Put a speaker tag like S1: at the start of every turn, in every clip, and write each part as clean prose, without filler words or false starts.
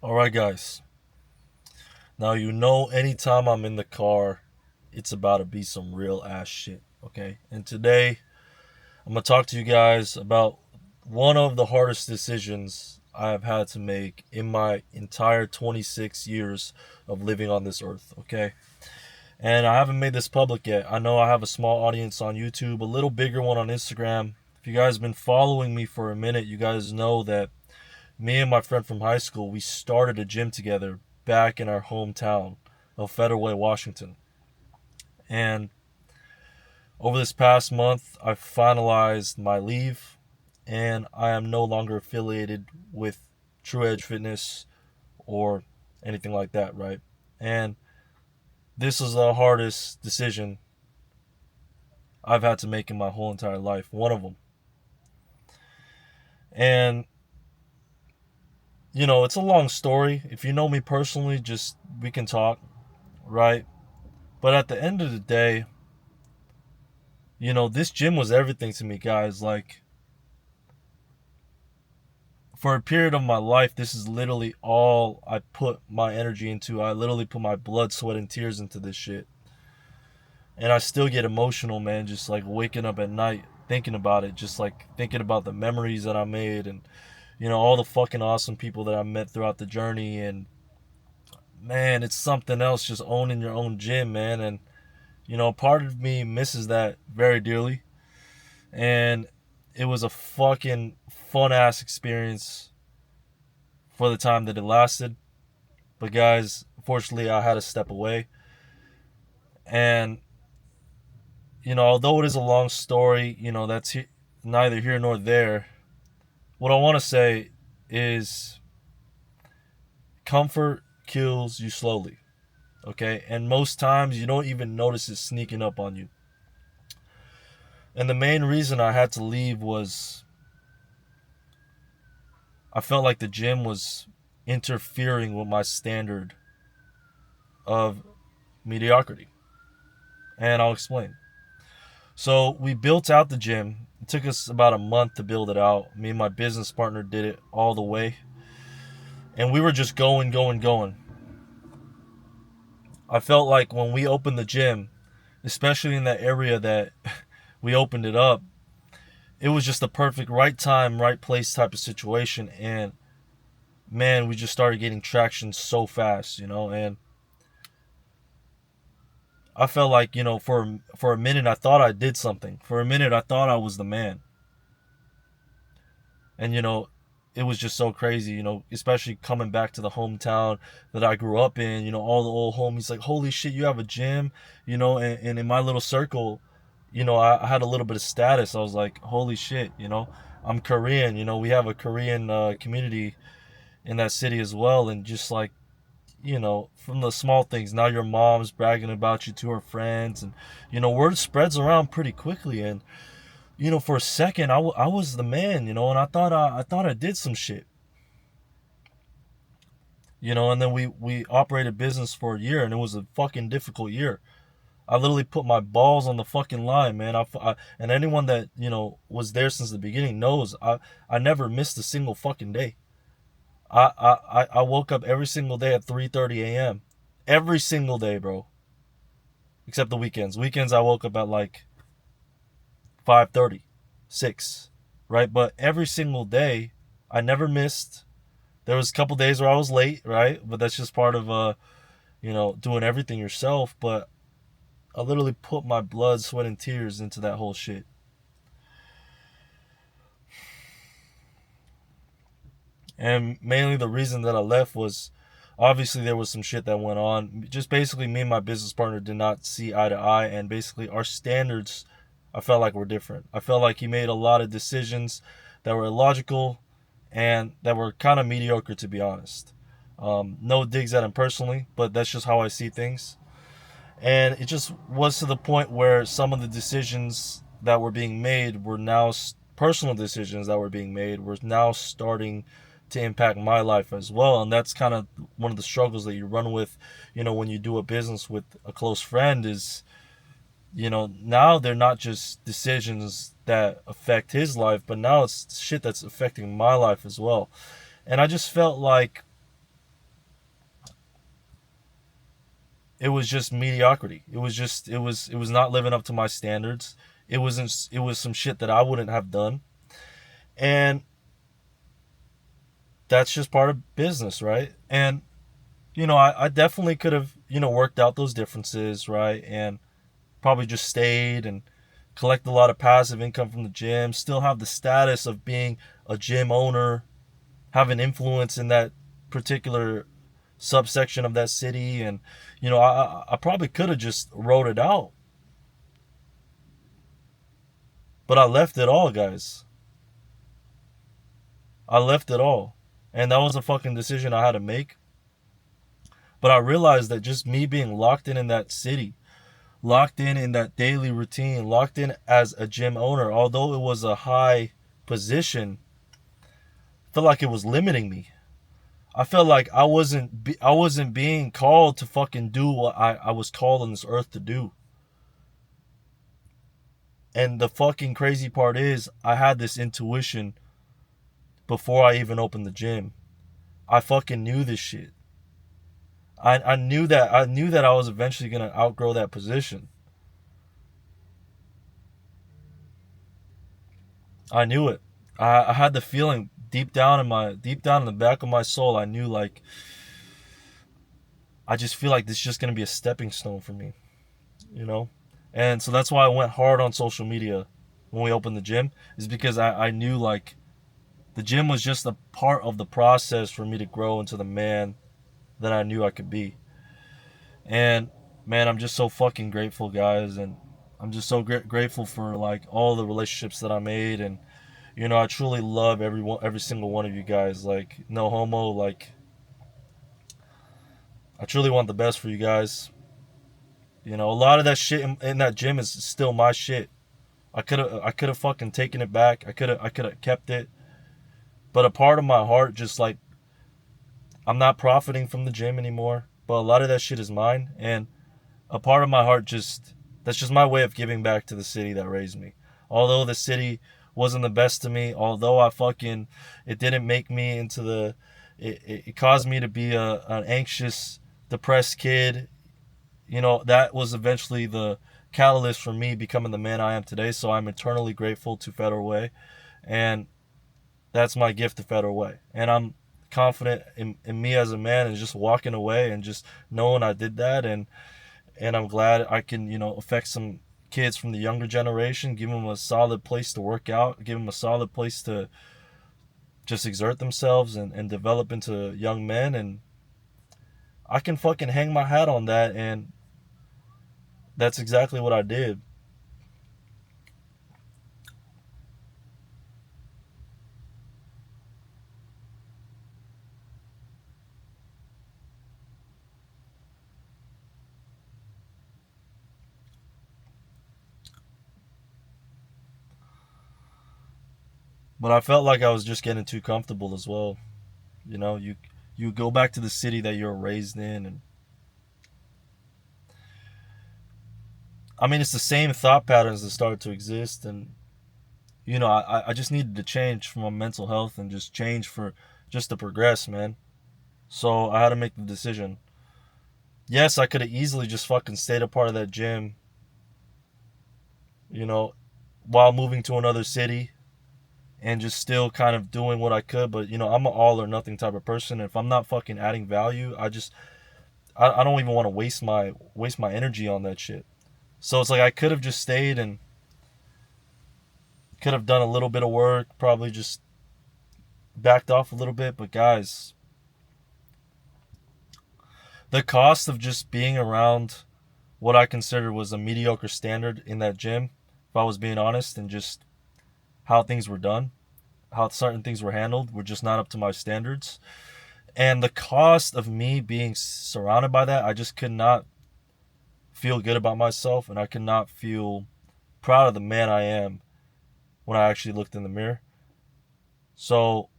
S1: Alright, guys. Now, anytime I'm in the car, it's about to be some real ass shit, okay? And today, I'm gonna talk to you guys about one of the hardest decisions I've had to make in my entire 26 years of living on this earth, okay? And I haven't made this public yet. I know I have a small audience on YouTube, a little bigger one on Instagram. If you guys have been following me for a minute, you guys know that me and my friend from high school, we started a gym together back in our hometown of Federal Washington. And over this past month, I finalized my leave and I am no longer affiliated with True Edge Fitness or anything like that, right? And this is the hardest decision I've had to make in my whole entire life, one of them. And it's a long story. If you know me personally, just we can talk, right? But at the end of the day, this gym was everything to me, guys. Like, for a period of my life, this is literally all I put my energy into. I literally put my blood, sweat, and tears into this shit. And I still get emotional, man, just like waking up at night thinking about it, just like thinking about the memories that I made and, all the fucking awesome people that I met throughout the journey. And, man, it's something else just owning your own gym, man. And, part of me misses that very dearly. And it was a fucking fun ass experience for the time that it lasted. But guys, unfortunately, I had to step away. And although it is a long story, that's neither here nor there. What I want to say is comfort kills you slowly. Okay? And most times you don't even notice it sneaking up on you. And the main reason I had to leave was I felt like the gym was interfering with my standard of mediocrity. And I'll explain. So we built out the gym. It took us about a month to build it out. Me and my business partner did it all the way. And we were just going, going, going. I felt like when we opened the gym, especially in that area that we opened it up, it was just the perfect right time, right place type of situation. And man, we just started getting traction so fast, and I felt like, for a minute I thought I did something. For a minute I thought I was the man. And it was just so crazy, especially coming back to the hometown that I grew up in, all the old homies like, holy shit, you have a gym, and in my little circle, I had a little bit of status. I was like, holy shit, I'm Korean, we have a Korean community in that city as well. And just like, from the small things, now your mom's bragging about you to her friends, and, word spreads around pretty quickly. And, for a second, I was the man, and I thought I did some shit, and then we operated business for a year, and it was a fucking difficult year. I literally put my balls on the fucking line, man. And anyone that was there since the beginning knows I never missed a single fucking day. I woke up every single day at 3:30 a.m. Every single day, bro. Except the weekends. Weekends I woke up at like 5:30, 6, right? But every single day, I never missed. There was a couple days where I was late, right? But that's just part of doing everything yourself. But I literally put my blood, sweat, and tears into that whole shit. And mainly the reason that I left was obviously there was some shit that went on. Just basically me and my business partner did not see eye to eye, and basically our standards, I felt like, were different. I felt like he made a lot of decisions that were illogical and that were kind of mediocre, to be honest. No digs at him personally, but that's just how I see things. And it just was to the point where some of the decisions that were being made were now personal decisions that were being made were now starting to impact my life as well. And that's kind of one of the struggles that you run with, when you do a business with a close friend is, now they're not just decisions that affect his life, but now it's shit that's affecting my life as well. And I just felt like it was just mediocrity. It was not living up to my standards. It was some shit that I wouldn't have done. And that's just part of business, right? And I definitely could have, worked out those differences, right? And probably just stayed and collect a lot of passive income from the gym, still have the status of being a gym owner, have an influence in that particular subsection of that city. And I probably could have just wrote it out, but I left it all, guys. I left it all. And that was a fucking decision I had to make. But I realized that just me being locked in that city, locked in that daily routine, locked in as a gym owner, although it was a high position, I felt like it was limiting me. I felt like I wasn't being called to fucking do what I was called on this earth to do. And the fucking crazy part is I had this intuition before I even opened the gym. I fucking knew this shit. I knew that I was eventually gonna outgrow that position. I knew it. I had the feeling deep down in the back of my soul. I knew, like, I just feel like this is just gonna be a stepping stone for me, you know. And so that's why I went hard on social media when we opened the gym, is because I knew, like, the gym was just a part of the process for me to grow into the man that I knew I could be. And man, I'm just so fucking grateful, guys, and I'm just so grateful for, like, all the relationships that I made. And I truly love every single one of you guys. Like, no homo. Like, I truly want the best for you guys. A lot of that shit in that gym is still my shit. I could have fucking taken it back. I could have kept it. But a part of my heart just, like, I'm not profiting from the gym anymore. But a lot of that shit is mine, and a part of my heart just that's just my way of giving back to the city that raised me. Although the city wasn't the best to me, although it didn't make me into it caused me to be an anxious, depressed kid. That was eventually the catalyst for me becoming the man I am today. So I'm eternally grateful to Federal Way, and that's my gift to Federal Way. And I'm confident in me as a man, and just walking away and just knowing I did that. And I'm glad I can, affect some kids from the younger generation, give them a solid place to work out, give them a solid place to just exert themselves and develop into young men. And I can fucking hang my hat on that. And that's exactly what I did. But I felt like I was just getting too comfortable as well. You go back to the city that you're raised in, and I mean, it's the same thought patterns that started to exist. And I just needed to change for my mental health, and just change for just to progress, man. So I had to make the decision. Yes, I could have easily just fucking stayed a part of that gym, you know, while moving to another city, and just still kind of doing what I could. But I'm an all or nothing type of person. If I'm not fucking adding value, I don't even want to waste my energy on that shit. So it's like I could have just stayed and could have done a little bit of work, probably just backed off a little bit. But guys, the cost of just being around what I considered was a mediocre standard in that gym, if I was being honest, and just how things were done, how certain things were handled, were just not up to my standards. And the cost of me being surrounded by that, I just could not feel good about myself, and I could not feel proud of the man I am when I actually looked in the mirror. So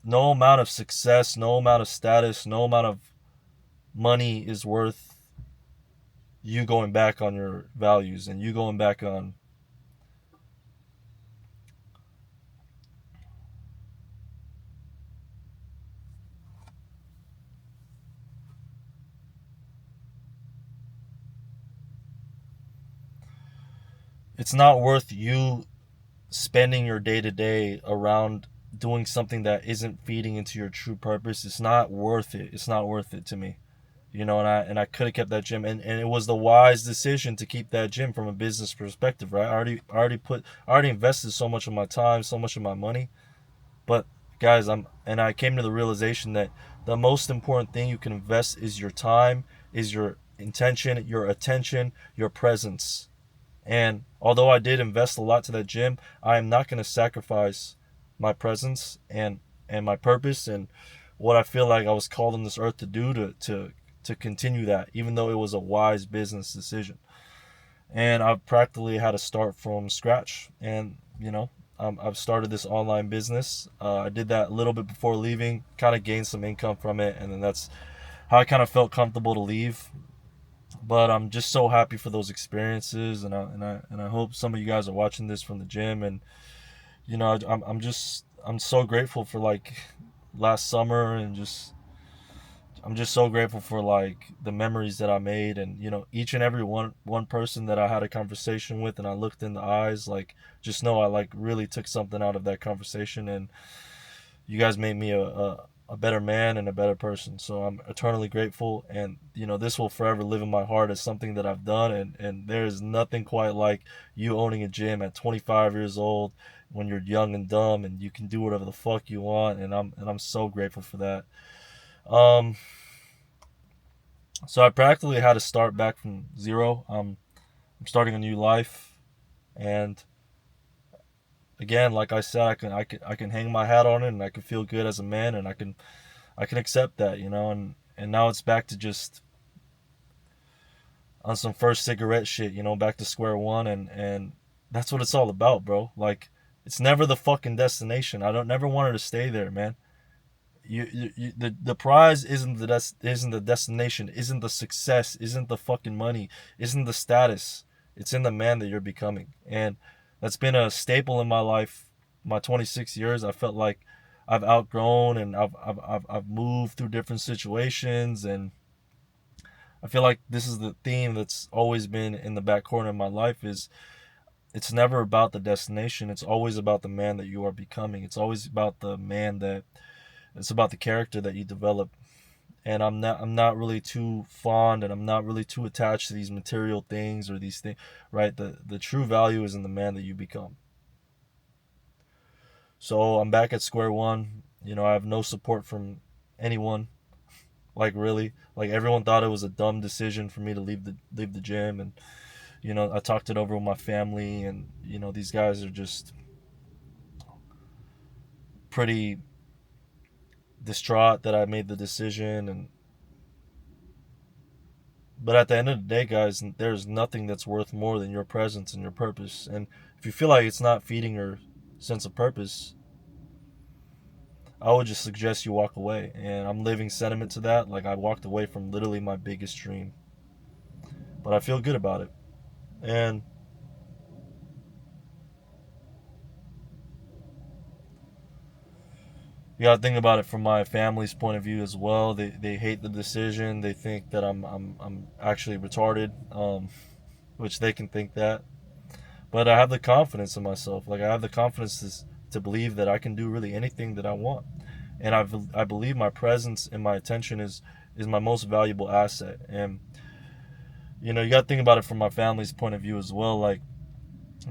S1: no amount of success, no amount of status, no amount of money is worth you going back on your values, and you going back on It's not worth you spending your day to day around doing something that isn't feeding into your true purpose. It's not worth it. It's not worth it to me. And I could have kept that gym, and it was the wise decision to keep that gym from a business perspective, right? I already invested so much of my time, so much of my money. But guys, I came to the realization that the most important thing you can invest is your time, is your intention, your attention, your presence. And although I did invest a lot to that gym, I am not going to sacrifice my presence and my purpose and what I feel like I was called on this earth to do to continue that, even though it was a wise business decision. And I've practically had to start from scratch. And I've started this online business. I did that a little bit before leaving, kind of gained some income from it, and then that's how I kind of felt comfortable to leave. But I'm just so happy for those experiences, and I hope some of you guys are watching this from the gym. And I'm so grateful for like last summer, and just I'm just so grateful for like the memories that I made, and each and every one person that I had a conversation with and I looked in the eyes, like, just know I like really took something out of that conversation, and you guys made me a better man and a better person. So I'm eternally grateful, and this will forever live in my heart as something that I've done, and there is nothing quite like you owning a gym at 25 years old when you're young and dumb and you can do whatever the fuck you want, and I'm so grateful for that. Um so I practically had to start back from zero. I'm starting a new life, and again, like I said, I can hang my hat on it, and I can feel good as a man, and I can accept that, and now it's back to just on some first cigarette shit, back to square one, and that's what it's all about, bro. Like, it's never the fucking destination. I don't never wanted to stay there, man. The prize isn't the destination, isn't the success, isn't the fucking money, isn't the status. It's in the man that you're becoming, and that's been a staple in my life. My 26 years, I felt like I've outgrown, and I've moved through different situations, and I feel like this is the theme that's always been in the back corner of my life. Is it's never about the destination. It's always about the man that you are becoming. It's always about the man that it's about the character that you develop. And I'm not really too fond, and I'm not really too attached to these material things or these things, right? The true value is in the man that you become. So I'm back at square one. I have no support from anyone. Like, really, like, everyone thought it was a dumb decision for me to leave the gym, and I talked it over with my family, and these guys are just pretty distraught that I made the decision. And but at the end of the day, guys, there's nothing that's worth more than your presence and your purpose. And if you feel like it's not feeding your sense of purpose, I would just suggest you walk away. And I'm living sentiment to that. Like, I walked away from literally my biggest dream, but I feel good about it. And you gotta think about it from my family's point of view as well. They hate the decision. They think that I'm actually retarded, which they can think that. But I have the confidence in myself. Like, I have the confidence to believe that I can do really anything that I want. And I believe my presence and my attention is my most valuable asset. And you got to think about it from my family's point of view as well. Like,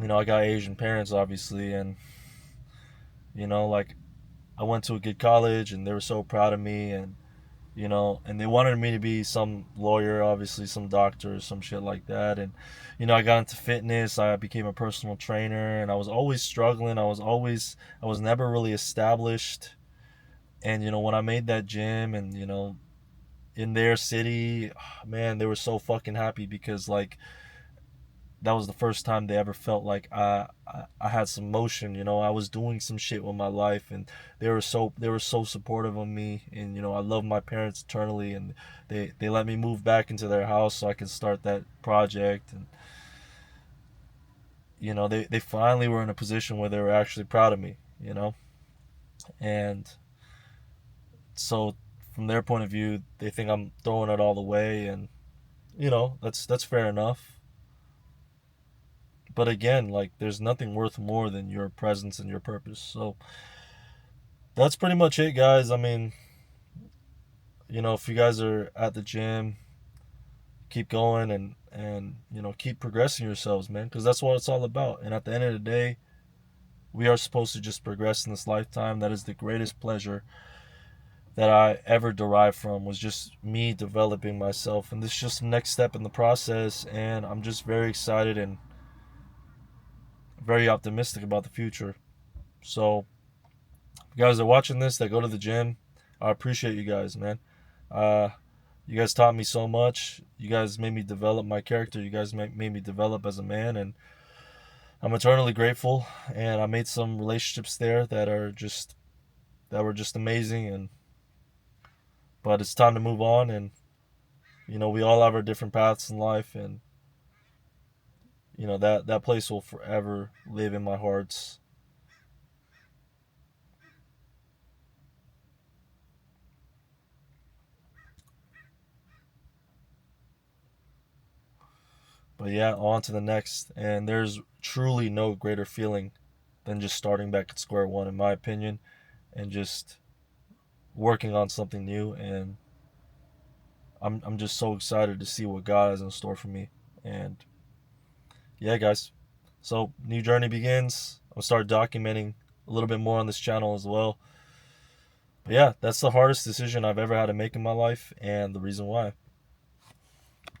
S1: I got Asian parents, obviously, and like, I went to a good college, and they were so proud of me, and they wanted me to be some lawyer, obviously some doctor or some shit like that. And I got into fitness. I became a personal trainer, and I was always struggling. I was never really established. And when I made that gym, and in their city, man, they were so fucking happy, because like, that was the first time they ever felt like I had some motion. I was doing some shit with my life, and they were so supportive of me. And I love my parents eternally, and they let me move back into their house so I could start that project. And they finally were in a position where they were actually proud of me. And so from their point of view, they think I'm throwing it all away, and that's fair enough. But again, like, there's nothing worth more than your presence and your purpose. So that's pretty much it, guys. I mean, if you guys are at the gym, keep going and keep progressing yourselves, man, because that's what it's all about. And at the end of the day, we are supposed to just progress in this lifetime. That is the greatest pleasure that I ever derived from, was just me developing myself, and this is just the next step in the process. And I'm just very excited and very optimistic about the future. So if you guys are watching this that go to the gym, I appreciate you guys, man. uh you guys taught me so much. You guys made me develop my character. You guys made me develop as a man, and I'm eternally grateful. And I made some relationships there that were just amazing. And but it's time to move on. And we all have our different paths in life. And that place will forever live in my hearts. But yeah, on to the next. And there's truly no greater feeling than just starting back at square one, in my opinion, and just working on something new. And I'm just so excited to see what God has in store for me. And yeah, guys. So new journey begins. I'll start documenting a little bit more on this channel as well. But yeah, that's the hardest decision I've ever had to make in my life, and the reason why.